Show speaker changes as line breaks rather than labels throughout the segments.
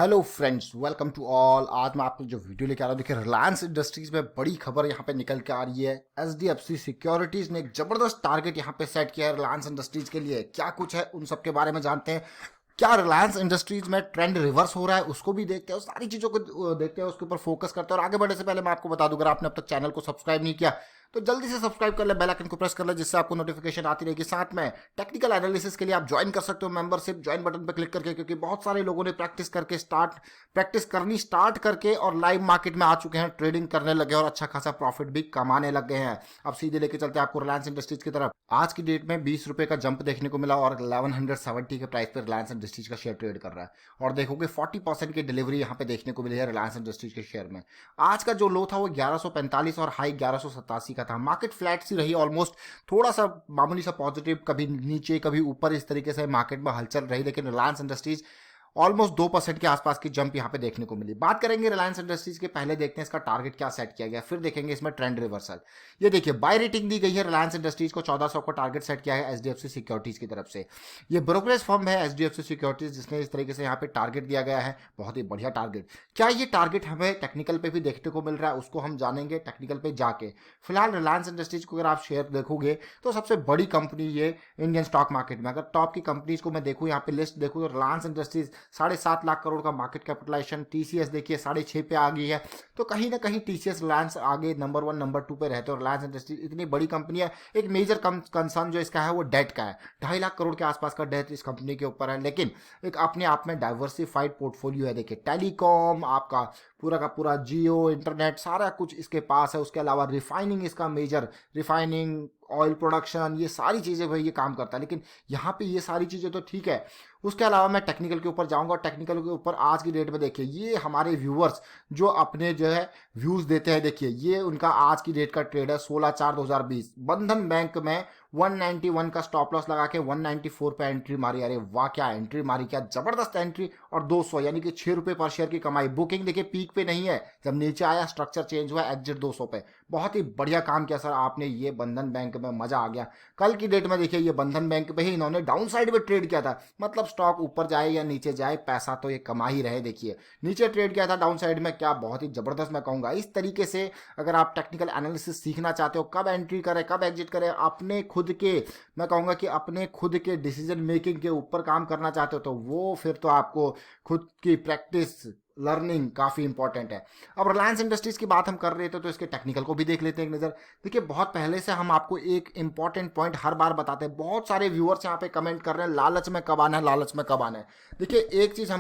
Hello friends, welcome to all. आज मैं आपको जो वीडियो लेके आ रहा हूँ, देखिए रिलायंस इंडस्ट्रीज में बड़ी खबर यहाँ पे निकल के आ रही है। एचडीएफसी सिक्योरिटीज ने एक जबरदस्त टारगेट यहाँ पे सेट किया है रिलायंस इंडस्ट्रीज के लिए। क्या कुछ है उन सब के बारे में जानते हैं। क्या रिलायंस इंडस्ट्रीज में ट्रेंड रिवर्स हो रहा है उसको भी देखते हैं, उस सारी चीज़ों को देखते हैं, उसके ऊपर फोकस करते हैं। और आगे बढ़ने से पहले मैं आपको बता दूं, अगर आपने अब तक चैनल को सब्सक्राइब नहीं किया तो जल्दी से सब्सक्राइब कर ले, बेल आइकन को प्रेस कर ले, जिससे आपको नोटिफिकेशन आती रहेगी। साथ में टेक्निकल एनालिसिस के लिए आप ज्वाइन कर सकते हो मेंबरशिप, ज्वाइन बटन पर क्लिक करके, क्योंकि बहुत सारे लोगों ने प्रैक्टिस करनी स्टार्ट करके और लाइव मार्केट में आ चुके हैं, ट्रेडिंग करने लगे और अच्छा खासा प्रॉफिट भी कमाने लग गए हैं। अब सीधे लेके चलते हैं आपको रिलायंस इंडस्ट्रीज की तरफ। आज की डेट में 20 रुपए का जंप देखने को मिला और 1170 के प्राइस पर रिलायंस इंडस्ट्रीज का शेयर ट्रेड कर रहा है। और देखोगे 40% की डिलीवरी यहाँ पे देखने को मिली है रिलायंस इंडस्ट्रीज के शेयर में। आज का जो लो था वो 1145 और हाई 1187 का था। मार्केट फ्लैट सी रही ऑलमोस्ट, थोड़ा सा मामूली सा पॉजिटिव, कभी नीचे कभी ऊपर, इस तरीके से मार्केट में हलचल रही। लेकिन रिलायंस इंडस्ट्रीज ऑलमोस्ट 2% के आसपास की जंप यहाँ पे देखने को मिली। बात करेंगे रिलायंस इंडस्ट्रीज के, पहले देखते हैं इसका टारगेट क्या सेट किया गया, फिर देखेंगे इसमें ट्रेंड रिवर्सल। ये देखिए बाय रेटिंग दी गई है रिलायंस इंडस्ट्रीज को, 1400 को टारगेट सेट किया है एचडीएफसी सिक्योरिटीज की तरफ से। ये ब्रोकरेज फर्म है एचडीएफसी सिक्योरिटीज, जिसने इस तरीके से यहाँ पे टारगेट दिया गया है। बहुत ही बढ़िया टारगेट। क्या ये टारगेट हमें टेक्निकल पे भी देखने को मिल रहा है, उसको हम जानेंगे टेक्निकल पे जाके। फिलहाल रिलायंस इंडस्ट्रीज को अगर आप शेयर देखोगे तो सबसे बड़ी कंपनी ये इंडियन स्टॉक मार्केट में, अगर टॉप की कंपनीज को मैं देखूँ, यहाँ पे लिस्ट देखूँ, तो रिलायंस इंडस्ट्रीज 7.5 लाख करोड़ का मार्केट कैपिटलाइजेशन। टीसीएस देखिए 6.5 पे आ गई है। तो कहीं ना कहीं टीसीएस रिलायंस आगे नंबर 1 नंबर 2 पे रहते हैं। रिलायंस इंडस्ट्रीज इतनी बड़ी कंपनी है। एक मेजर कंसर्न जो इसका है वो डेट का है। 2.5 लाख करोड़ के आसपास का डेट इस कंपनी के ऊपर है, लेकिन एक अपने आप में डाइवर्सिफाइड पोर्टफोलियो है। देखिए टेलीकॉम आपका पूरा का पूरा, जियो, इंटरनेट, सारा कुछ इसके पास है। उसके अलावा रिफाइनिंग इसका मेजर, रिफाइनिंग, ऑयल प्रोडक्शन, ये सारी चीज़ें भाई ये काम करता है। लेकिन यहाँ पे ये सारी चीज़ें तो ठीक है। उसके अलावा मैं टेक्निकल के ऊपर जाऊंगा, और टेक्निकल के ऊपर आज की डेट में देखिए ये हमारे व्यूअर्स जो अपने जो है व्यूज़ देते हैं, देखिए ये उनका आज की डेट का ट्रेड है 16/4/2020। बंधन बैंक में 191 का स्टॉप लॉस लगा के 194 पे एंट्री मारी। अरे वाह, क्या एंट्री मारी, क्या जबरदस्त एंट्री। और 200 यानी कि 6 रुपये पर शेयर की कमाई। बुकिंग देखिए पीक पे नहीं है, जब नीचे आया स्ट्रक्चर चेंज हुआ, एग्जिट 200 पे। बहुत ही बढ़िया काम किया सर आपने, ये बंधन बैंक में मजा आ गया। कल की डेट में देखिए ये बंधन बैंक पे ही इन्होंने डाउन साइड में ट्रेड किया था। मतलब स्टॉक ऊपर जाए या नीचे जाए, पैसा तो ये कमा ही रहे। देखिए नीचे ट्रेड किया था डाउन साइड में, क्या बहुत ही जबरदस्त मैं कहूंगा। इस तरीके से अगर आप टेक्निकल एनालिसिस सीखना चाहते हो, कब एंट्री करें कब एग्जिट करें, अपने खुद के, मैं कहूंगा कि अपने खुद के डिसीजन मेकिंग के ऊपर काम करना चाहते हो, तो वो फिर तो आपको खुद की प्रैक्टिस, लर्निंग काफ़ी इंपॉर्टेंट है। अब रिलायंस इंडस्ट्रीज की बात हम कर रहे थे तो इसके टेक्निकल को भी देख लेते हैं एक नज़र। देखिए बहुत पहले से हम आपको एक इंपॉर्टेंट पॉइंट हर बार बताते हैं। बहुत सारे व्यूअर्स यहाँ पे कमेंट कर रहे हैं लालच में कब आना है, लालच में कब आना है। देखिए एक चीज़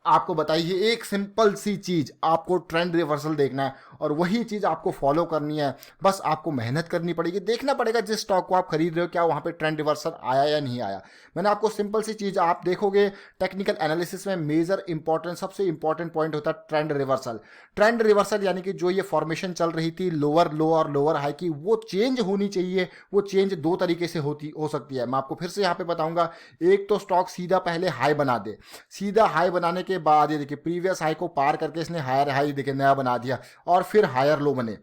आपको बताइए, एक सिंपल सी चीज, आपको ट्रेंड रिवर्सल देखना है और वही चीज आपको फॉलो करनी है। बस आपको मेहनत करनी पड़ेगी, देखना पड़ेगा जिस स्टॉक को आप खरीद रहे हो क्या वहां पे ट्रेंड रिवर्सल आया या नहीं आया। मैंने आपको सिंपल सी चीज, आप देखोगे टेक्निकल एनालिसिस में मेजर इंपॉर्टेंट, सबसे इंपॉर्टेंट पॉइंट होता है ट्रेंड रिवर्सल। ट्रेंड रिवर्सल यानी कि जो ये फॉर्मेशन चल रही थी लोअर लो और लोअर हाई की, वो चेंज होनी चाहिए। वो चेंज दो तरीके से हो सकती है। मैं आपको फिर से यहाँ पे बताऊंगा। एक तो स्टॉक सीधा पहले हाई बना दे, सीधा हाई बनाने के बाद ये देखिए प्रीवियस हाई को पार करके इसने हायर हाई देखिए नया बना दिया, और फिर हायर लो बने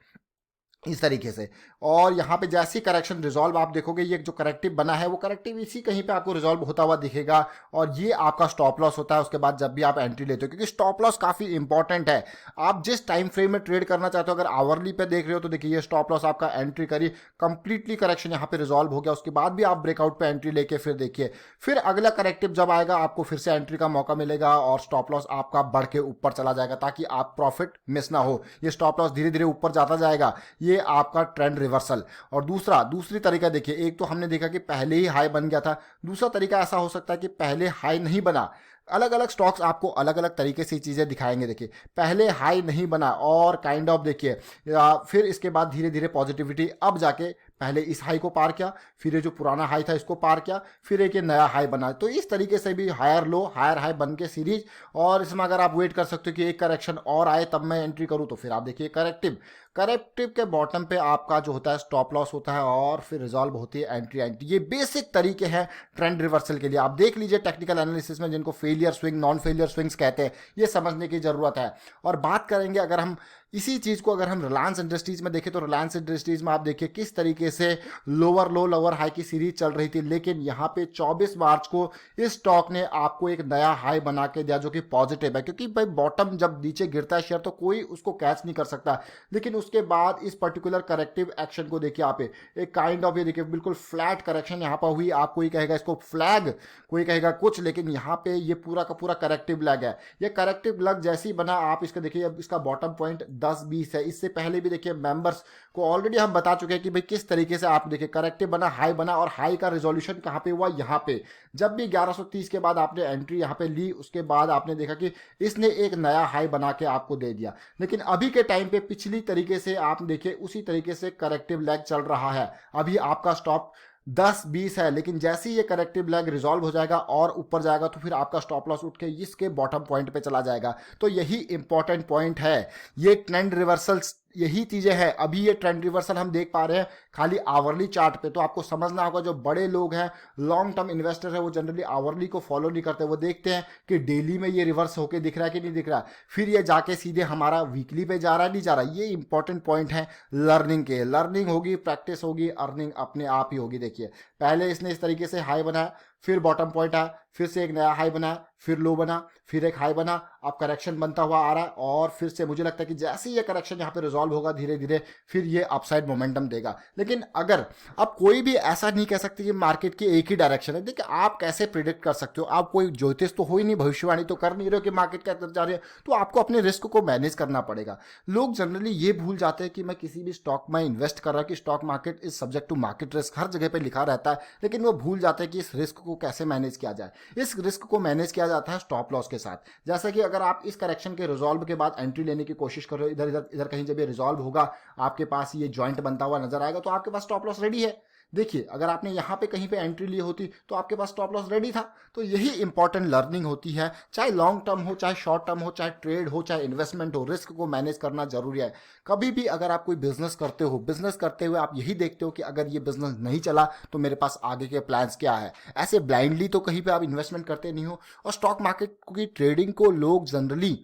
इस तरीके से। और यहाँ पे जैसी करेक्शन रिजॉल्व आप देखोगे, ये जो करेक्टिव बना है वो करेक्टिव इसी कहीं पे आपको रिजॉल्व होता हुआ दिखेगा, और ये आपका स्टॉप लॉस होता है उसके बाद जब भी आप एंट्री लेते हो, क्योंकि स्टॉप लॉस काफ़ी इंपॉर्टेंट है। आप जिस टाइम फ्रेम में ट्रेड करना चाहते हो, अगर आवरली पे देख रहे हो तो देखिए ये स्टॉप लॉस आपका एंट्री करी, कंप्लीटली करेक्शन यहाँ पे रिजॉल्व हो गया, उसके बाद भी आप ब्रेकआउट पे एंट्री लेके फिर देखिए, फिर अगला करेक्टिव जब आएगा आपको फिर से एंट्री का मौका मिलेगा और स्टॉप लॉस आपका बढ़ के ऊपर चला जाएगा, ताकि आप प्रॉफिट मिस ना हो। ये स्टॉप लॉस धीरे धीरे ऊपर जाता जाएगा, ये आपका ट्रेंड रिवर्सल। और दूसरी तरीका देखिए, एक तो हमने देखा कि पहले ही हाई बन गया था, दूसरा तरीका ऐसा हो सकता है कि पहले हाई नहीं बना। अलग अलग स्टॉक्स आपको अलग अलग तरीके से चीज़ें दिखाएंगे। देखिए पहले हाई नहीं बना और काइंड ऑफ देखिए फिर इसके बाद धीरे धीरे पॉजिटिविटी, अब जाके पहले इस हाई को पार किया, फिर ये जो पुराना हाई था इसको पार किया, फिर एक ये नया हाई बना। तो इस तरीके से भी हायर लो हायर हाई बन के सीरीज। और इसमें अगर आप वेट कर सकते हो कि एक करेक्शन और आए तब मैं एंट्री करूं, तो फिर आप देखिए करेक्टिव करेक्टिव के बॉटम पे आपका जो होता है स्टॉप लॉस होता है और फिर रिजॉल्व होती है एंट्री। ये बेसिक तरीके हैं ट्रेंड रिवर्सल के लिए। आप देख लीजिए टेक्निकल एनालिसिस में जिनको failure swing, non failure swings कहते हैं, ये समझने की जरूरत है। और बात करेंगे अगर हम इसी चीज को अगर हम रिलायंस इंडस्ट्रीज में देखें तो रिलायंस इंडस्ट्रीज में आप देखिए किस तरीके से लोअर लो लोअर हाई की सीरीज चल रही थी, लेकिन यहाँ पे 24 मार्च को इस स्टॉक ने आपको एक नया हाई बना के दिया जो कि पॉजिटिव है, क्योंकि भाई बॉटम जब नीचे गिरता है शेयर तो कोई उसको कैच नहीं कर सकता। लेकिन उसके बाद इस पर्टिकुलर करेक्टिव एक्शन को देखिए, आप एक काइंड ऑफ ये देखिए बिल्कुल फ्लैट करेक्शन यहाँ पर हुई। आप कोई कहेगा इसको फ्लैग, कोई कहेगा कुछ, लेकिन यहाँ पे ये पूरा का पूरा करेक्टिव लैग है। ये करेक्टिव लग जैसे ही बना, आप इसका देखिए अब इसका बॉटम पॉइंट 10-20 है। इससे पहले भी देखिए मेंबर्स को ऑलरेडी हम बता चुके हैं कि भाई किस तरीके से आप देखिए करेक्टिव बना, हाई बना, और हाई का रिजोल्यूशन कहां पे हुआ, यहां पे। जब भी 1130 के बाद आपने एंट्री यहां पे ली, उसके बाद आपने देखा कि इसने एक नया हाई बना के आपको दे दिया। लेकिन अभी के टाइम पे पिछली तरीके से आप देखिए उसी तरीके से करेक्टिव लैग चल रहा है। अभी आपका स्टॉप 10-20 है, लेकिन जैसे ही ये करेक्टिव लैग रिजॉल्व हो जाएगा और ऊपर जाएगा तो फिर आपका स्टॉप लॉस उठ के इसके बॉटम पॉइंट पे चला जाएगा। तो यही इंपॉर्टेंट पॉइंट है। ये ट्रेंड रिवर्सल्स यही चीजें हैं। अभी ये ट्रेंड रिवर्सल हम देख पा रहे हैं खाली आवरली चार्ट पे, तो आपको समझना होगा जो बड़े लोग हैं, लॉन्ग टर्म इन्वेस्टर है, वो जनरली आवरली को फॉलो नहीं करते। वो देखते हैं कि डेली में ये रिवर्स होके दिख रहा है कि नहीं दिख रहा, फिर ये जाके सीधे हमारा वीकली पे जा रहा है नहीं जा रहा। ये इंपॉर्टेंट पॉइंट है लर्निंग के। लर्निंग होगी, प्रैक्टिस होगी, अर्निंग अपने आप ही होगी। देखिए पहले इसने इस तरीके से हाई बनाया, फिर बॉटम पॉइंट आया, फिर से एक नया हाई बनाया, फिर लो बना, फिर एक हाई बना, अब करेक्शन बनता हुआ आ रहा है, और फिर से मुझे लगता है कि जैसे ही ये करेक्शन यहाँ पे रिजॉल्व होगा धीरे धीरे फिर ये अपसाइड मोमेंटम देगा। लेकिन अगर अब कोई भी ऐसा नहीं कह सकते कि मार्केट की एक ही डायरेक्शन है। देखिए आप कैसे प्रिडिक्ट कर सकते हो, आप कोई ज्योतिष तो हो ही नहीं, भविष्यवाणी तो कर नहीं रहे हो कि मार्केट क्या तरफ जा रही है। तो आपको अपने रिस्क को मैनेज करना पड़ेगा। लोग जनरली ये भूल जाते हैं कि मैं किसी भी स्टॉक में इन्वेस्ट कर रहा हूं कि stock market is subject to market risk, हर जगह पे लिखा रहता है, लेकिन वो भूल जाते हैं कि इस रिस्क को कैसे मैनेज किया जाए। इस रिस्क को मैनेज किया जाता है स्टॉप लॉस के साथ। जैसा कि अगर आप इस करेक्शन के रिजॉल्व के बाद एंट्री लेने की कोशिश कर रहे हो, इधर इधर इधर कहीं जब ये रिजॉल्व होगा, आपके पास ये जॉइंट बनता हुआ नजर आएगा, तो आपके पास स्टॉप लॉस रेडी है। देखिए अगर आपने यहाँ पे कहीं पे एंट्री ली होती तो आपके पास स्टॉप लॉस रेडी था। तो यही इंपॉर्टेंट लर्निंग होती है, चाहे लॉन्ग टर्म हो, चाहे शॉर्ट टर्म हो, चाहे ट्रेड हो, चाहे इन्वेस्टमेंट हो, रिस्क को मैनेज करना जरूरी है। कभी भी अगर आप कोई बिजनेस करते हो, बिजनेस करते हुए आप यही देखते हो कि अगर ये बिजनेस नहीं चला तो मेरे पास आगे के प्लान्स क्या है, ऐसे ब्लाइंडली तो कहीं पे आप इन्वेस्टमेंट करते नहीं हो। और स्टॉक मार्केट की ट्रेडिंग को लोग जनरली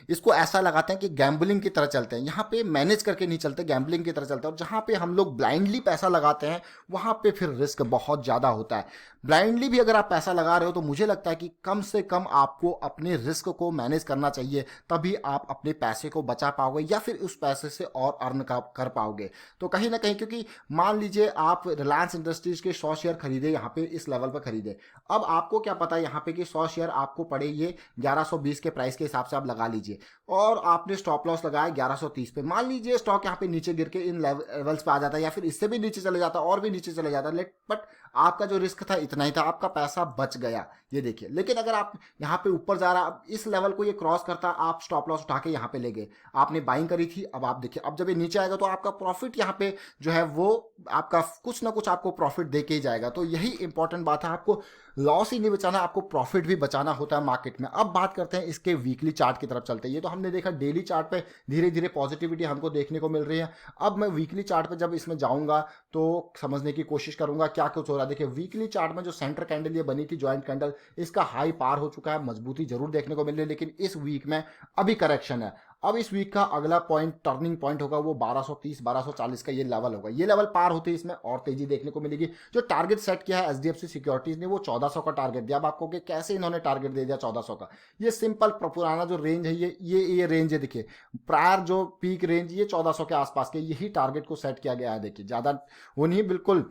इसको ऐसा लगाते हैं कि गैम्बलिंग की तरह चलते हैं। यहाँ पे मैनेज करके नहीं चलते, गैम्बलिंग की तरह चलते हैं। और जहाँ पे हम लोग ब्लाइंडली पैसा लगाते हैं वहाँ पे फिर रिस्क बहुत ज़्यादा होता है। ब्लाइंडली भी अगर आप पैसा लगा रहे हो तो मुझे लगता है कि कम से कम आपको अपने रिस्क को मैनेज करना चाहिए, तभी आप अपने पैसे को बचा पाओगे या फिर उस पैसे से और अर्न कर पाओगे। तो कहीं ना कहीं, क्योंकि मान लीजिए आप रिलायंस इंडस्ट्रीज के 100 शेयर खरीदे, यहाँ पे इस लेवल पर खरीदे, अब आपको क्या पता है यहाँ पे कि 100 शेयर आपको पड़े ये 1120 के प्राइस के हिसाब से आप लगा लीजिए, और आपने स्टॉप लॉस लगाया 1130 पे। मान लीजिए स्टॉक यहाँ पे नीचे गिर के इन लेवल्स पे आ जाता है या फिर इससे भी नीचे चले जाता और भी नीचे चले जाता, बट आपका जो रिस्क था इतना ही था, आपका पैसा बच गया। ये देखिए, लेकिन अगर आप यहाँ पे ऊपर जा रहा, इस लेवल को ये क्रॉस करता, आप स्टॉप लॉस उठा के यहाँ पे ले गए, आपने बाइंग करी थी, अब आप देखिए अब जब ये नीचे आएगा तो आपका प्रॉफिट यहाँ पे जो है वो आपका कुछ ना कुछ आपको प्रॉफिट दे के ही जाएगा। तो यही इंपॉर्टेंट बात है, आपको लॉस ही नहीं बचाना, आपको प्रॉफिट भी बचाना होता है मार्केट में। अब बात करते हैं इसके वीकली चार्ट की तरफ चलते हैं। ये तो हमने देखा डेली चार्ट पे धीरे धीरे पॉजिटिविटी हमको देखने को मिल रही है। अब मैं वीकली चार्ट पे जब इसमें जाऊंगा तो समझने की कोशिश करूंगा क्या कुछ हो रहा है। देखिए वीकली चार्ट में जो सेंटर कैंडल ये बनी थी, ज्वाइंट कैंडल, इसका हाई पार हो चुका है, मजबूती जरूर देखने को मिल रही है, लेकिन इस वीक में अभी करेक्शन है। अब इस वीक का अगला पॉइंट, टर्निंग पॉइंट होगा वो 1230 1240 का ये लेवल होगा। ये लेवल पार होते ही इसमें और तेजी देखने को मिलेगी। जो टारगेट सेट किया है एचडीएफसी सिक्योरिटीज ने वो 1400 का टारगेट दिया। अब आपको कि कैसे इन्होंने टारगेट दे दिया 1400 का, ये सिंपल पुराना जो रेंज है ये रेंज है, देखिए प्रायर जो पीक रेंज ये 1400 के आसपास के, यही टारगेट को सेट किया गया है। देखिए ज्यादा वो नहीं बिल्कुल।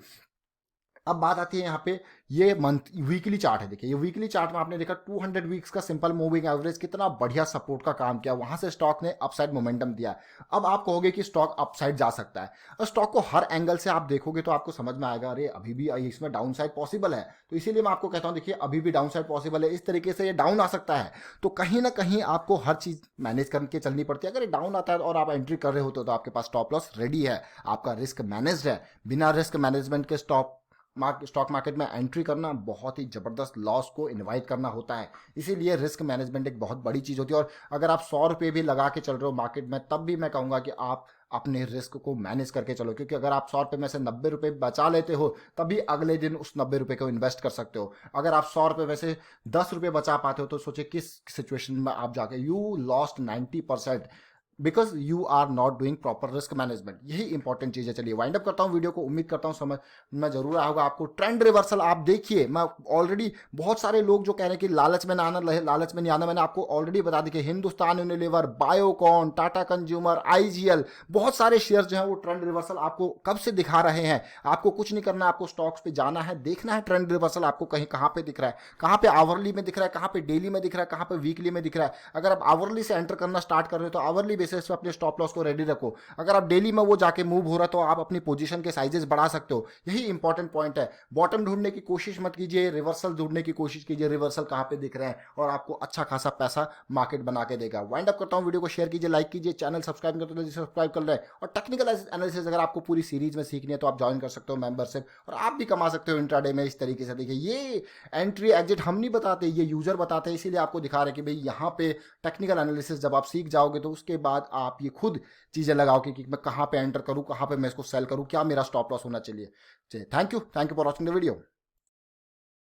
अब बात आती है यहाँ पे, ये मंथ वीकली चार्ट है। देखिए ये वीकली चार्ट में आपने देखा 200 वीक्स का सिंपल मूविंग एवरेज कितना बढ़िया सपोर्ट का काम किया, वहां से स्टॉक ने अपसाइड मोमेंटम दिया। अब आप कहोगे कि स्टॉक अपसाइड जा सकता है, और स्टॉक को हर एंगल से आप देखोगे तो आपको समझ में आएगा अरे अभी भी इसमें डाउन साइड पॉसिबल है। तो इसीलिए मैं आपको कहता हूं देखिए अभी भी डाउन साइड पॉसिबल है, इस तरीके से ये डाउन आ सकता है। तो कहीं ना कहीं आपको हर चीज मैनेज करके चलनी पड़ती है। अगर ये डाउन आता है और आप एंट्री कर रहे होते तो आपके पास स्टॉप लॉस रेडी है, आपका रिस्क मैनेज्ड है। बिना रिस्क मैनेजमेंट के स्टॉप स्टॉक मार्केट में एंट्री करना बहुत ही ज़बरदस्त लॉस को इनवाइट करना होता है। इसीलिए रिस्क मैनेजमेंट एक बहुत बड़ी चीज़ होती है। और अगर आप 100 रुपये भी लगा के चल रहे हो मार्केट में, तब भी मैं कहूँगा कि आप अपने रिस्क को मैनेज करके चलो, क्योंकि अगर आप 100 रुपये में से 90 रुपये बचा लेते हो तभी अगले दिन उस 90 रुपये को इन्वेस्ट कर सकते हो। अगर आप 100 रुपये में से 10 रुपये बचा पाते हो तो सोचिए किस सिचुएशन में आप जाके, you lost 90% because you are not doing proper risk management. यही इंपॉर्टेंट चीज़ है। चलिए वाइंड अप करता हूँ वीडियो को। उम्मीद करता हूँ समझ में जरूर आया होगा आपको। ट्रेंड रिवर्सल आप देखिए, मैं ऑलरेडी बहुत सारे लोग जो कह रहे हैं कि लालच में ना आना, लालच में नहीं आना, मैंने आपको ऑलरेडी बता दी कि Hindustan Unilever, Biocon, Tata consumer, IGL, बहुत सारे शेयर जो हैं वो ट्रेंड रिवर्सल आपको कब से दिखा रहे हैं। आपको कुछ नहीं करना, आपको स्टॉक्स पे जाना है, देखना है ट्रेंड रिवर्सल आपको कहीं कहाँ पे दिख रहा है, कहाँ पे आवरली में दिख रहा है, कहाँ पे डेली में दिख रहा है, कहाँ पे वीकली में दिख रहा है। अगर आप आवरली से एंटर करना स्टार्ट कर रहे हो तो आवरली बेसिस पे अपने स्टॉप लॉस को रेडी रखो। अगर आप डेली में वो जाके मूव हो रहा है तो आप अपनी पोजीशन के साइजेस बढ़ा सकते हो। यही इंपॉर्टेंट पॉइंट है। बॉटम ढूंढने की कोशिश मत कीजिए, रिवर्सल ढूंढने की कोशिश कीजिए। रिवर्सल कहां पे दिख रहे हैं और आपको अच्छा खासा पैसा मार्केट बना के देगा। वाइंड अप करता हूं, वीडियो को शेयर कीजिए, लाइक कीजिए, चैनल सब्सक्राइब करते हैं सब्सक्राइब कर रहे हैं। और टेक्निकल एनालिसिस अगर आपको पूरी सीरीज में सीखनी है तो आप ज्वाइन कर सकते हो मेंबरशिप, और आप भी कमा सकते हो इंट्राडे में इस तरीके से। देखिए ये एंट्री एग्जिट हम नहीं बताते, ये यूजर बताते हैं, इसीलिए आपको दिखा रहे हैं कि भाई यहाँ पे टेक्निकल एनालिसिस जब आप सीख जाओगे तो उसके बाद आप ये खुद चीजें लगाओ कि मैं कहाँ पे एंटर करूँ, कहाँ पे मैं इसको सेल करूँ, क्या मेरा स्टॉप लॉस होना चाहिए। Thank you for watching the video.